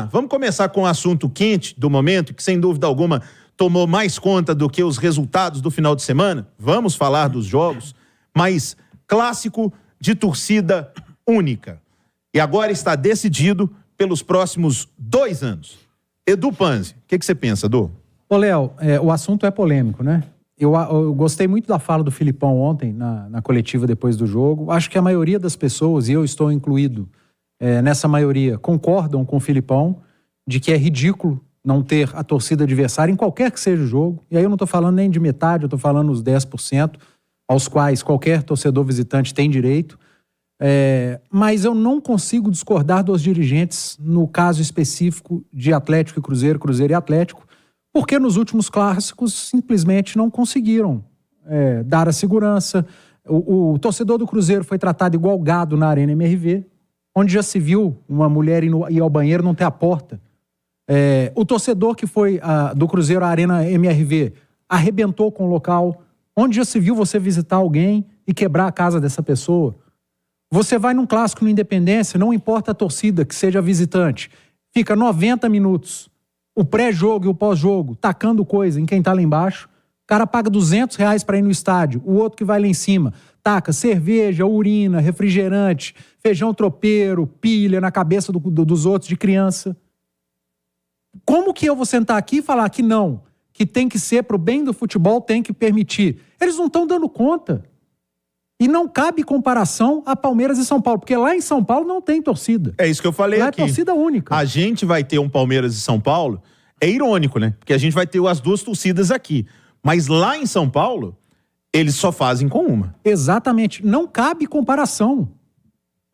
Vamos começar com o assunto quente do momento, que sem dúvida alguma tomou mais conta do que os resultados do final de semana. Vamos falar dos jogos, mas clássico de torcida única. E agora está decidido pelos próximos 2 anos. Edu Panzi, o que você pensa, Edu? Ô, Léo, o assunto é polêmico, né? Eu gostei muito da fala do Filipão ontem, na coletiva depois do jogo. Acho que a maioria das pessoas, e eu estou incluído nessa maioria, concordam com o Filipão de que é ridículo não ter a torcida adversária em qualquer que seja o jogo. E aí eu não estou falando nem de metade, eu estou falando os 10%, aos quais qualquer torcedor visitante tem direito. Mas eu não consigo discordar dos dirigentes no caso específico de Atlético e Cruzeiro, Cruzeiro e Atlético, porque nos últimos clássicos simplesmente não conseguiram dar a segurança. O torcedor do Cruzeiro foi tratado igual gado na Arena MRV, onde já se viu uma mulher ir ao banheiro não ter a porta. O torcedor que foi do Cruzeiro à Arena MRV arrebentou com o local, onde já se viu você visitar alguém e quebrar a casa dessa pessoa. Você vai num clássico no Independência, não importa a torcida que seja visitante, fica 90 minutos, o pré-jogo e o pós-jogo, tacando coisa em quem tá lá embaixo. O cara paga R$200 para ir no estádio, o outro que vai lá em cima taca cerveja, urina, refrigerante, feijão tropeiro, pilha na cabeça dos outros de criança. Como que eu vou sentar aqui e falar que não, que tem que ser pro bem do futebol, tem que permitir? Eles não estão dando conta. E não cabe comparação a Palmeiras e São Paulo, porque lá em São Paulo não tem torcida. É isso que eu falei lá aqui. É torcida única. A gente vai ter um Palmeiras e São Paulo, é irônico, né? Porque a gente vai ter as duas torcidas aqui. Mas lá em São Paulo, eles só fazem com uma. Exatamente. Não cabe comparação.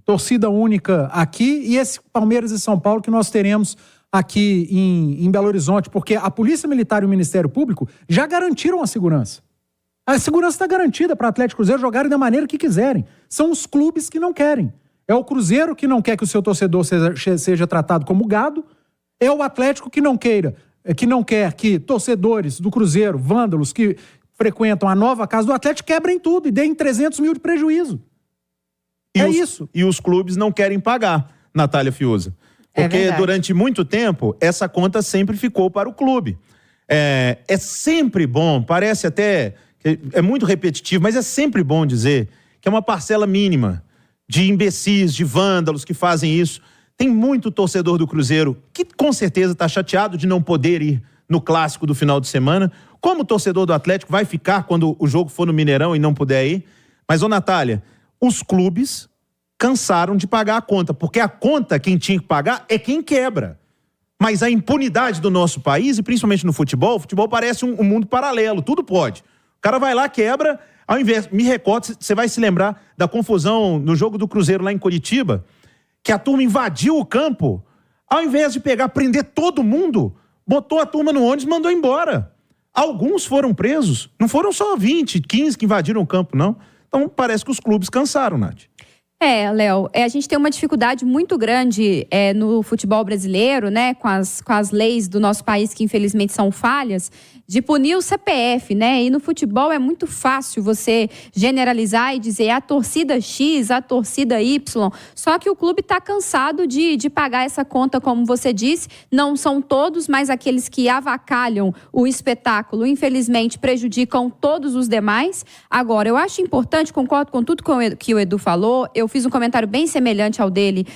Torcida única aqui e esse Palmeiras e São Paulo que nós teremos aqui em Belo Horizonte, porque a Polícia Militar e o Ministério Público já garantiram a segurança. A segurança está garantida para Atlético e Cruzeiro jogarem da maneira que quiserem. São os clubes que não querem. É o Cruzeiro que não quer que o seu torcedor seja tratado como gado. É o Atlético que não quer que torcedores do Cruzeiro, vândalos que frequentam a nova casa do Atlético, quebrem tudo e deem 300 mil de prejuízo. Isso. E os clubes não querem pagar, Natália Fiuza. Porque durante muito tempo, essa conta sempre ficou para o clube. É sempre bom, parece até... É muito repetitivo, mas é sempre bom dizer que é uma parcela mínima de imbecis, de vândalos que fazem isso. Tem muito torcedor do Cruzeiro que com certeza está chateado de não poder ir no clássico do final de semana. Como o torcedor do Atlético vai ficar quando o jogo for no Mineirão e não puder ir? Mas, ô Natália, os clubes cansaram de pagar a conta, porque a conta quem tinha que pagar é quem quebra. Mas a impunidade do nosso país, e principalmente no futebol, o futebol parece um mundo paralelo, tudo pode. O cara vai lá, quebra, ao invés... Me recordo, você vai se lembrar da confusão no jogo do Cruzeiro lá em Curitiba, que a turma invadiu o campo, ao invés de pegar, prender todo mundo, botou a turma no ônibus e mandou embora. Alguns foram presos, não foram só 20, 15 que invadiram o campo, não. Então parece que os clubes cansaram, Nath. Léo, a gente tem uma dificuldade muito grande no futebol brasileiro, né, com as leis do nosso país que infelizmente são falhas, de punir o CPF, né? E no futebol é muito fácil você generalizar e dizer a torcida X, a torcida Y. Só que o clube está cansado de pagar essa conta, como você disse. Não são todos, mas aqueles que avacalham o espetáculo, infelizmente, prejudicam todos os demais. Agora, eu acho importante, concordo com tudo que o Edu falou. Eu fiz um comentário bem semelhante ao dele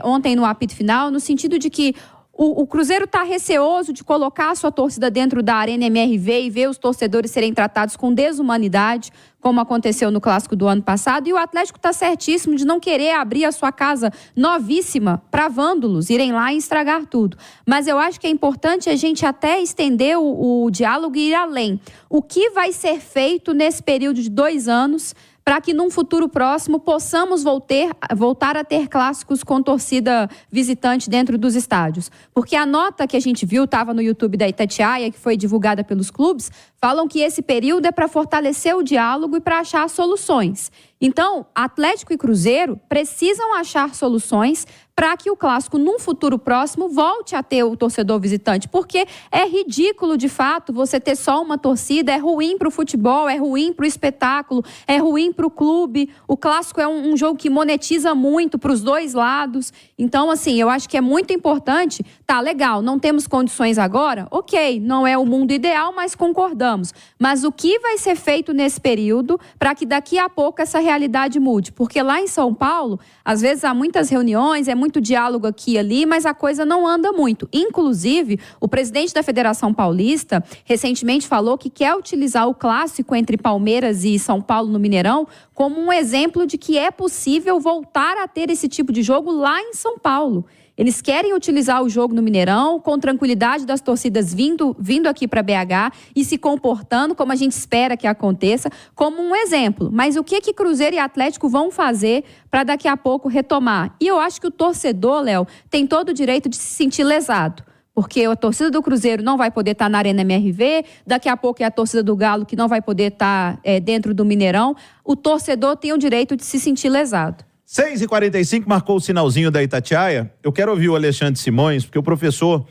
ontem no apito final, no sentido de que o Cruzeiro está receoso de colocar a sua torcida dentro da Arena MRV e ver os torcedores serem tratados com desumanidade, como aconteceu no clássico do ano passado. E o Atlético está certíssimo de não querer abrir a sua casa novíssima para vândalos irem lá e estragar tudo. Mas eu acho que é importante a gente até estender o diálogo e ir além. O que vai ser feito nesse período de 2 anos para que num futuro próximo possamos voltar a ter clássicos com torcida visitante dentro dos estádios? Porque a nota que a gente viu, estava no YouTube da Itatiaia, que foi divulgada pelos clubes, falam que esse período é para fortalecer o diálogo e para achar soluções. Então, Atlético e Cruzeiro precisam achar soluções para que o clássico, num futuro próximo, volte a ter o torcedor visitante. Porque é ridículo, de fato, você ter só uma torcida, é ruim para o futebol, é ruim para o espetáculo, é ruim para o clube. O clássico é um jogo que monetiza muito para os dois lados. Então, assim, eu acho que é muito importante. Tá, legal, não temos condições agora? Ok, não é o mundo ideal, mas concordamos. Mas o que vai ser feito nesse período para que daqui a pouco essa realidade mude? Porque lá em São Paulo, às vezes há muitas reuniões, é muito diálogo aqui e ali, mas a coisa não anda muito. Inclusive, o presidente da Federação Paulista recentemente falou que quer utilizar o clássico entre Palmeiras e São Paulo no Mineirão como um exemplo de que é possível voltar a ter esse tipo de jogo lá em São Paulo. Eles querem utilizar o jogo no Mineirão, com tranquilidade das torcidas vindo aqui para BH e se comportando como a gente espera que aconteça, como um exemplo. Mas o que Cruzeiro e Atlético vão fazer para daqui a pouco retomar? E eu acho que o torcedor, Léo, tem todo o direito de se sentir lesado. Porque a torcida do Cruzeiro não vai poder estar na Arena MRV, daqui a pouco é a torcida do Galo que não vai poder estar dentro do Mineirão. O torcedor tem o direito de se sentir lesado. 6h45, marcou o sinalzinho da Itatiaia. Eu quero ouvir o Alexandre Simões, porque o professor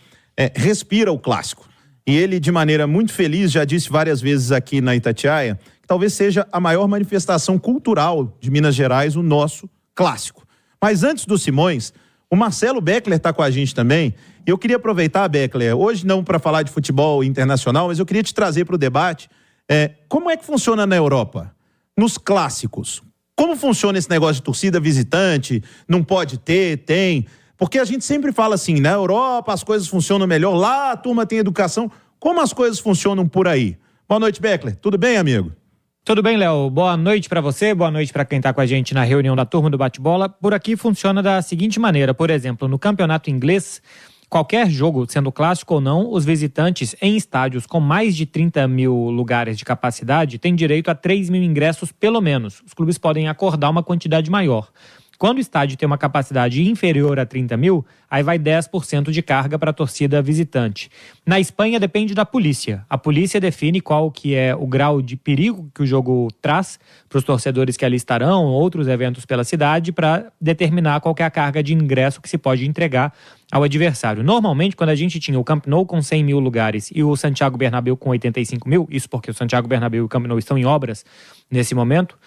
respira o clássico. E ele, de maneira muito feliz, já disse várias vezes aqui na Itatiaia, que talvez seja a maior manifestação cultural de Minas Gerais, o nosso clássico. Mas antes do Simões, o Marcelo Beckler está com a gente também. E eu queria aproveitar, Beckler, hoje não para falar de futebol internacional, mas eu queria te trazer para o debate como é que funciona na Europa, nos clássicos. Como funciona esse negócio de torcida visitante? Não pode ter, tem? Porque a gente sempre fala assim, na Europa as coisas funcionam melhor, lá a turma tem educação. Como as coisas funcionam por aí? Boa noite, Beckler. Tudo bem, amigo? Tudo bem, Léo. Boa noite para você, boa noite para quem está com a gente na reunião da turma do bate-bola. Por aqui funciona da seguinte maneira, por exemplo, no campeonato inglês, qualquer jogo, sendo clássico ou não, os visitantes em estádios com mais de 30 mil lugares de capacidade têm direito a 3 mil ingressos pelo menos. Os clubes podem acordar uma quantidade maior. Quando o estádio tem uma capacidade inferior a 30 mil, aí vai 10% de carga para a torcida visitante. Na Espanha depende da polícia. A polícia define qual que é o grau de perigo que o jogo traz para os torcedores que ali estarão, outros eventos pela cidade, para determinar qual que é a carga de ingresso que se pode entregar ao adversário. Normalmente, quando a gente tinha o Camp Nou com 100 mil lugares e o Santiago Bernabéu com 85 mil, isso porque o Santiago Bernabéu e o Camp Nou estão em obras nesse momento,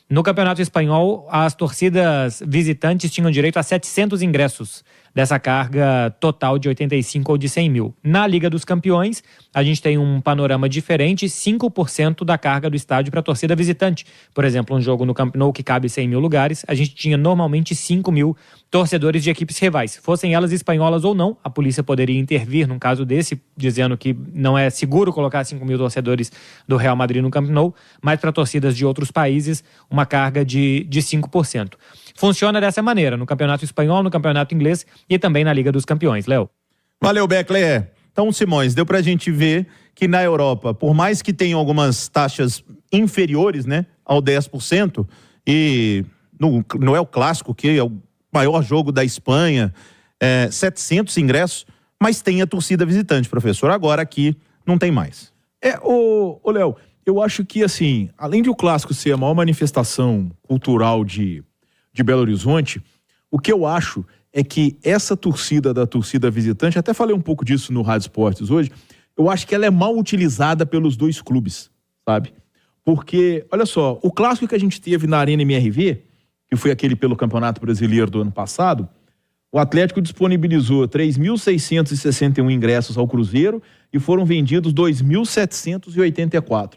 no Campeonato Espanhol, as torcidas visitantes tinham direito a 700 ingressos dessa carga total de 85 ou de 100 mil. Na Liga dos Campeões, a gente tem um panorama diferente, 5% da carga do estádio para a torcida visitante. Por exemplo, um jogo no Camp Nou que cabe 100 mil lugares, a gente tinha normalmente 5 mil torcedores de equipes rivais. Fossem elas espanholas ou não, a polícia poderia intervir num caso desse, dizendo que não é seguro colocar 5 mil torcedores do Real Madrid no Camp Nou, mas para torcidas de outros países, uma carga de 5%. Funciona dessa maneira, no Campeonato Espanhol, no Campeonato Inglês e também na Liga dos Campeões. Léo. Valeu, Beckler. Então, Simões, deu pra gente ver que na Europa, por mais que tenham algumas taxas inferiores, né, ao 10%, e não é o clássico, que é o maior jogo da Espanha, 700 ingressos, mas tem a torcida visitante, professor. Agora aqui não tem mais. Ô Léo, eu acho que, assim, além de o clássico ser a maior manifestação cultural de Belo Horizonte, o que eu acho é que essa torcida da torcida visitante, até falei um pouco disso no Rádio Esportes hoje, eu acho que ela é mal utilizada pelos dois clubes, sabe? Porque, olha só, o clássico que a gente teve na Arena MRV, que foi aquele pelo Campeonato Brasileiro do ano passado, o Atlético disponibilizou 3.661 ingressos ao Cruzeiro e foram vendidos 2.784.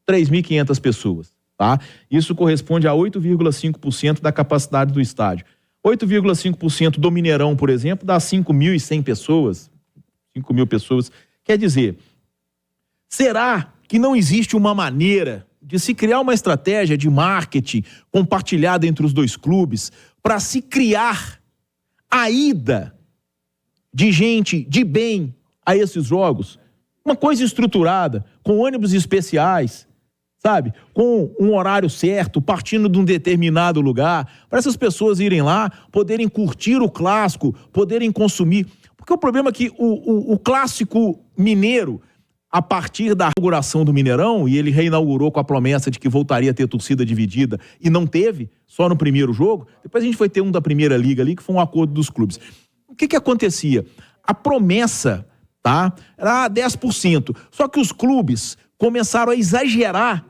3.500 pessoas. Tá? Isso corresponde a 8,5% da capacidade do estádio. 8,5% do Mineirão, por exemplo, dá 5.100 pessoas. 5.000 pessoas. Quer dizer, será que não existe uma maneira de se criar uma estratégia de marketing compartilhada entre os dois clubes para se criar a ida de gente de bem a esses jogos? Uma coisa estruturada, com ônibus especiais, sabe? Com um horário certo, partindo de um determinado lugar, para essas pessoas irem lá, poderem curtir o clássico, poderem consumir. Porque o problema é que o clássico mineiro, a partir da inauguração do Mineirão, e ele reinaugurou com a promessa de que voltaria a ter torcida dividida, e não teve, só no primeiro jogo. Depois a gente foi ter um da Primeira Liga ali, que foi um acordo dos clubes. O que acontecia? A promessa, tá, era 10%. Só que os clubes começaram a exagerar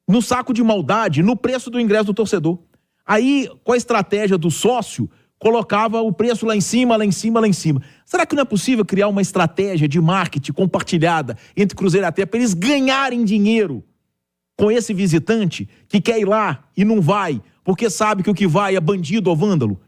no saco de maldade, no preço do ingresso do torcedor. Aí, com a estratégia do sócio, colocava o preço lá em cima, lá em cima, lá em cima. Será que não é possível criar uma estratégia de marketing compartilhada entre Cruzeiro e AT para eles ganharem dinheiro com esse visitante que quer ir lá e não vai, porque sabe que o que vai é bandido ou vândalo?